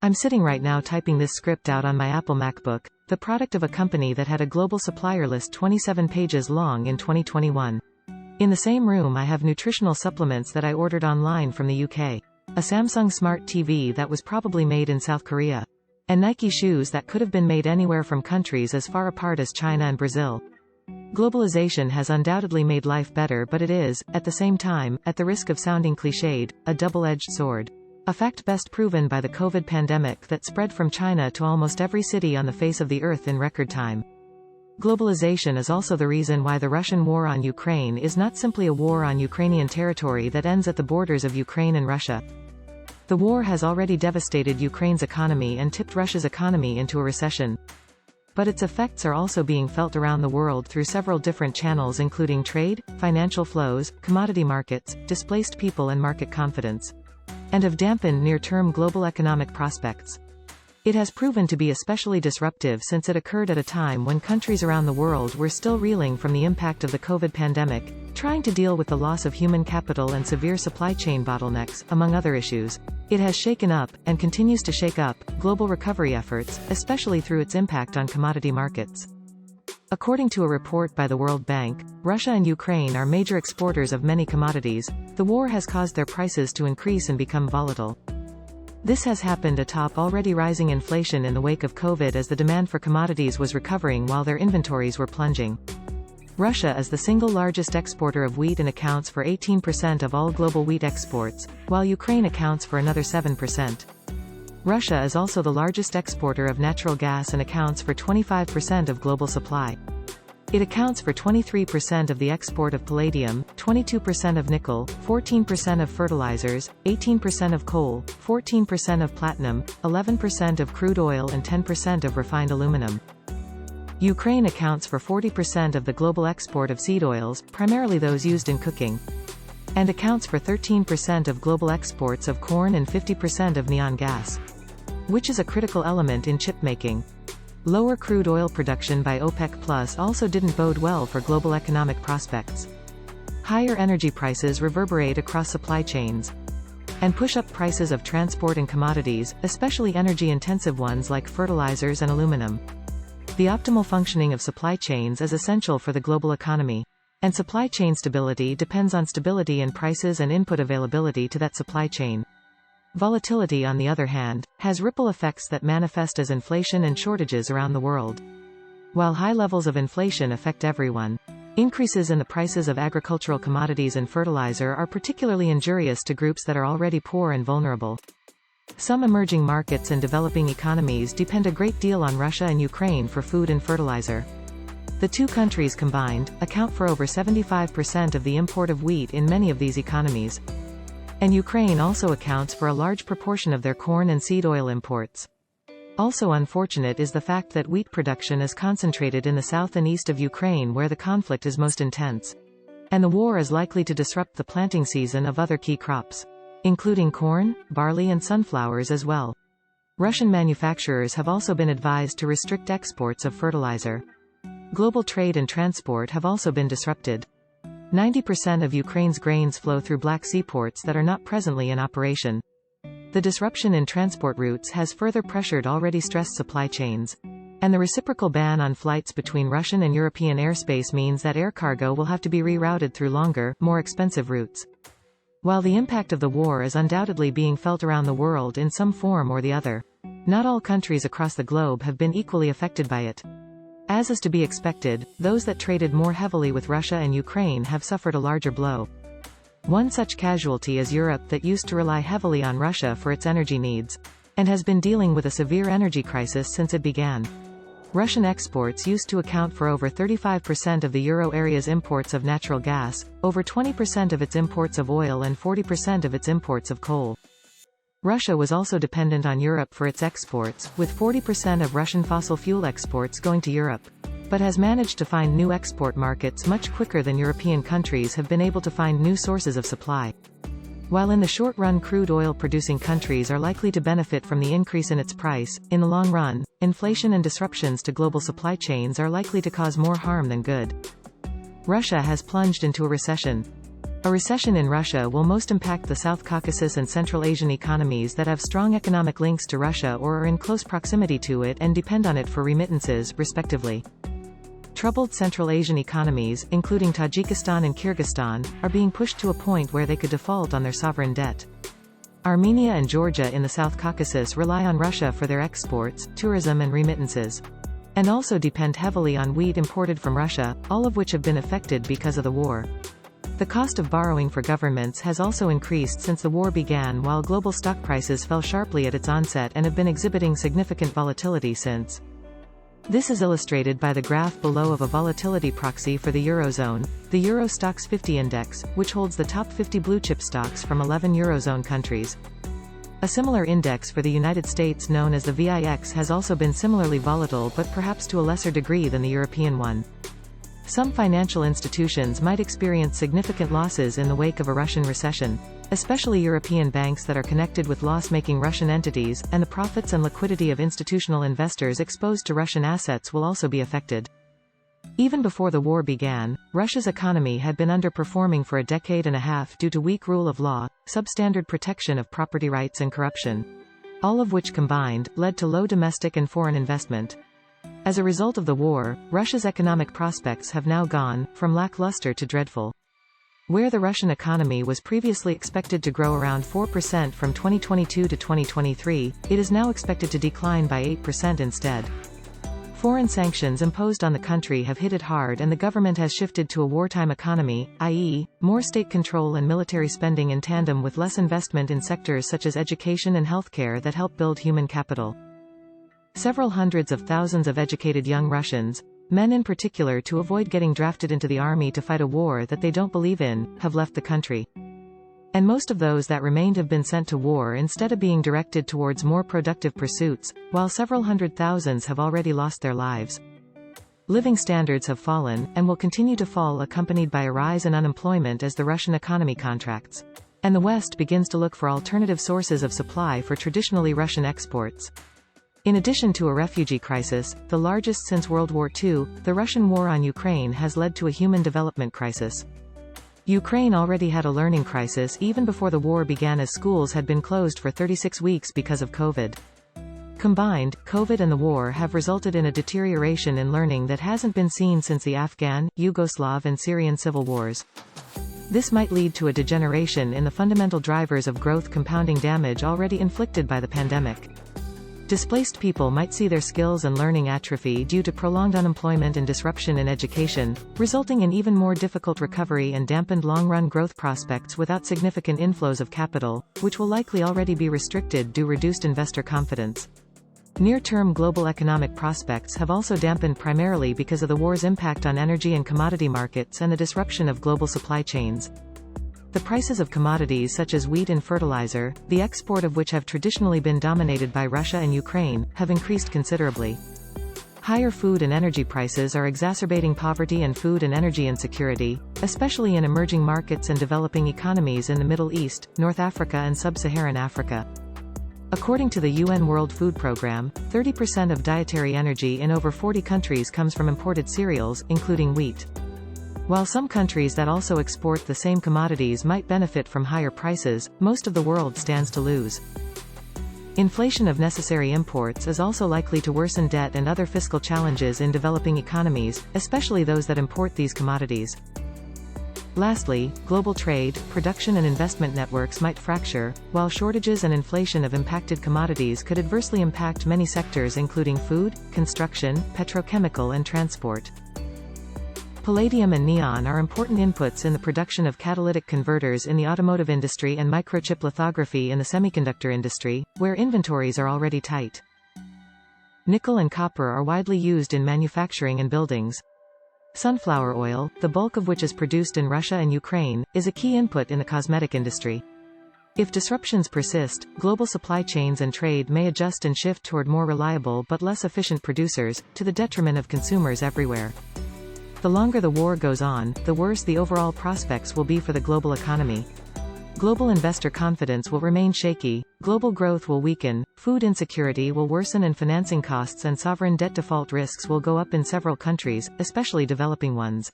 I'm sitting right now typing this script out on my Apple MacBook, the product of a company that had a global supplier list 27 pages long in 2021. In the same room I have nutritional supplements that I ordered online from the UK. A Samsung Smart TV that was probably made in South Korea. And Nike shoes that could have been made anywhere from countries as far apart as China and Brazil. Globalization has undoubtedly made life better, but it is, at the same time, at the risk of sounding cliched, a double-edged sword. A fact best proven by the COVID pandemic that spread from China to almost every city on the face of the earth in record time. Globalization is also the reason why the Russian war on Ukraine is not simply a war on Ukrainian territory that ends at the borders of Ukraine and Russia. The war has already devastated Ukraine's economy and tipped Russia's economy into a recession. But its effects are also being felt around the world through several different channels, including trade, financial flows, commodity markets, displaced people and market confidence. And have dampened near-term global economic prospects. It has proven to be especially disruptive since it occurred at a time when countries around the world were still reeling from the impact of the COVID pandemic, trying to deal with the loss of human capital and severe supply chain bottlenecks, among other issues. It has shaken up, and continues to shake up, global recovery efforts, especially through its impact on commodity markets. According to a report by the World Bank, Russia and Ukraine are major exporters of many commodities. The war has caused their prices to increase and become volatile. This has happened atop already rising inflation in the wake of COVID, as the demand for commodities was recovering while their inventories were plunging. Russia is the single largest exporter of wheat and accounts for 18% of all global wheat exports, while Ukraine accounts for another 7%. Russia is also the largest exporter of natural gas and accounts for 25% of global supply. It accounts for 23% of the export of palladium, 22% of nickel, 14% of fertilizers, 18% of coal, 14% of platinum, 11% of crude oil and 10% of refined aluminum. Ukraine accounts for 40% of the global export of seed oils, primarily those used in cooking. And accounts for 13% of global exports of corn and 50% of neon gas. Which is a critical element in chip making. Lower crude oil production by OPEC Plus also didn't bode well for global economic prospects. Higher energy prices reverberate across supply chains. And push up prices of transport and commodities, especially energy-intensive ones like fertilizers and aluminum. The optimal functioning of supply chains is essential for the global economy. And supply chain stability depends on stability in prices and input availability to that supply chain. Volatility, on the other hand, has ripple effects that manifest as inflation and shortages around the world. While high levels of inflation affect everyone, increases in the prices of agricultural commodities and fertilizer are particularly injurious to groups that are already poor and vulnerable. Some emerging markets and developing economies depend a great deal on Russia and Ukraine for food and fertilizer. The two countries combined account for over 75% of the import of wheat in many of these economies. And Ukraine also accounts for a large proportion of their corn and seed oil imports. Also unfortunate is the fact that wheat production is concentrated in the south and east of Ukraine, where the conflict is most intense. And the war is likely to disrupt the planting season of other key crops, including corn, barley and sunflowers as well. Russian manufacturers have also been advised to restrict exports of fertilizer. Global trade and transport have also been disrupted. 90% of Ukraine's grains flow through Black Sea ports that are not presently in operation. The disruption in transport routes has further pressured already stressed supply chains. And the reciprocal ban on flights between Russian and European airspace means that air cargo will have to be rerouted through longer, more expensive routes. While the impact of the war is undoubtedly being felt around the world in some form or the other, not all countries across the globe have been equally affected by it. As is to be expected, those that traded more heavily with Russia and Ukraine have suffered a larger blow. One such casualty is Europe, that used to rely heavily on Russia for its energy needs, and has been dealing with a severe energy crisis since it began. Russian exports used to account for over 35% of the euro area's imports of natural gas, over 20% of its imports of oil and 40% of its imports of coal. Russia was also dependent on Europe for its exports, with 40% of Russian fossil fuel exports going to Europe, but has managed to find new export markets much quicker than European countries have been able to find new sources of supply. While in the short run crude oil producing countries are likely to benefit from the increase in its price, in the long run, inflation and disruptions to global supply chains are likely to cause more harm than good. Russia has plunged into a recession. A recession in Russia will most impact the South Caucasus and Central Asian economies that have strong economic links to Russia or are in close proximity to it and depend on it for remittances, respectively. Troubled Central Asian economies, including Tajikistan and Kyrgyzstan, are being pushed to a point where they could default on their sovereign debt. Armenia and Georgia in the South Caucasus rely on Russia for their exports, tourism and remittances. And also depend heavily on wheat imported from Russia, all of which have been affected because of the war. The cost of borrowing for governments has also increased since the war began, while global stock prices fell sharply at its onset and have been exhibiting significant volatility since. This is illustrated by the graph below of a volatility proxy for the Eurozone, the Euro Stoxx 50 index, which holds the top 50 blue-chip stocks from 11 Eurozone countries. A similar index for the United States known as the VIX has also been similarly volatile, but perhaps to a lesser degree than the European one. Some financial institutions might experience significant losses in the wake of a Russian recession, especially European banks that are connected with loss-making Russian entities, and the profits and liquidity of institutional investors exposed to Russian assets will also be affected. Even before the war began, Russia's economy had been underperforming for a decade and a half due to weak rule of law, substandard protection of property rights and corruption. All of which combined, led to low domestic and foreign investment. As a result of the war, Russia's economic prospects have now gone from lackluster to dreadful. Where the Russian economy was previously expected to grow around 4% from 2022 to 2023, it is now expected to decline by 8% instead. Foreign sanctions imposed on the country have hit it hard, and the government has shifted to a wartime economy, i.e., more state control and military spending in tandem with less investment in sectors such as education and healthcare that help build human capital. Several hundreds of thousands of educated young Russians, men in particular, to avoid getting drafted into the army to fight a war that they don't believe in, have left the country. And most of those that remained have been sent to war instead of being directed towards more productive pursuits, while several hundred thousands have already lost their lives. Living standards have fallen, and will continue to fall, accompanied by a rise in unemployment as the Russian economy contracts. And the West begins to look for alternative sources of supply for traditionally Russian exports. In addition to a refugee crisis, the largest since World War II, the Russian war on Ukraine has led to a human development crisis. Ukraine already had a learning crisis even before the war began, as schools had been closed for 36 weeks because of COVID. Combined, COVID and the war have resulted in a deterioration in learning that hasn't been seen since the Afghan, Yugoslav and Syrian civil wars. This might lead to a degeneration in the fundamental drivers of growth, compounding damage already inflicted by the pandemic. Displaced people might see their skills and learning atrophy due to prolonged unemployment and disruption in education, resulting in even more difficult recovery and dampened long-run growth prospects without significant inflows of capital, which will likely already be restricted due to reduced investor confidence. Near-term global economic prospects have also dampened primarily because of the war's impact on energy and commodity markets and the disruption of global supply chains. The prices of commodities such as wheat and fertilizer, the export of which have traditionally been dominated by Russia and Ukraine, have increased considerably. Higher food and energy prices are exacerbating poverty and food and energy insecurity, especially in emerging markets and developing economies in the Middle East, North Africa and Sub-Saharan Africa. According to the UN World Food Programme, 30% of dietary energy in over 40 countries comes from imported cereals, including wheat. While some countries that also export the same commodities might benefit from higher prices, most of the world stands to lose. Inflation of necessary imports is also likely to worsen debt and other fiscal challenges in developing economies, especially those that import these commodities. Lastly, global trade, production and investment networks might fracture, while shortages and inflation of impacted commodities could adversely impact many sectors including food, construction, petrochemical and transport. Palladium and neon are important inputs in the production of catalytic converters in the automotive industry and microchip lithography in the semiconductor industry, where inventories are already tight. Nickel and copper are widely used in manufacturing and buildings. Sunflower oil, the bulk of which is produced in Russia and Ukraine, is a key input in the cosmetic industry. If disruptions persist, global supply chains and trade may adjust and shift toward more reliable but less efficient producers, to the detriment of consumers everywhere. The longer the war goes on, the worse the overall prospects will be for the global economy. Global investor confidence will remain shaky, global growth will weaken, food insecurity will worsen and financing costs and sovereign debt default risks will go up in several countries, especially developing ones.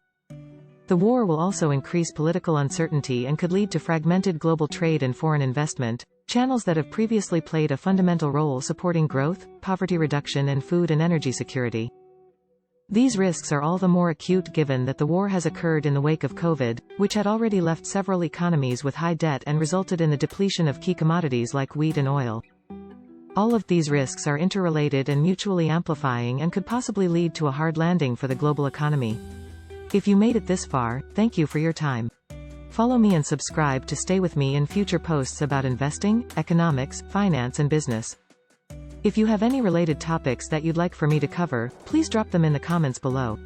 The war will also increase political uncertainty and could lead to fragmented global trade and foreign investment, channels that have previously played a fundamental role supporting growth, poverty reduction and food and energy security. These risks are all the more acute given that the war has occurred in the wake of COVID, which had already left several economies with high debt and resulted in the depletion of key commodities like wheat and oil. All of these risks are interrelated and mutually amplifying and could possibly lead to a hard landing for the global economy. If you made it this far, thank you for your time. Follow me and subscribe to stay with me in future posts about investing, economics, finance and business. If you have any related topics that you'd like for me to cover, please drop them in the comments below.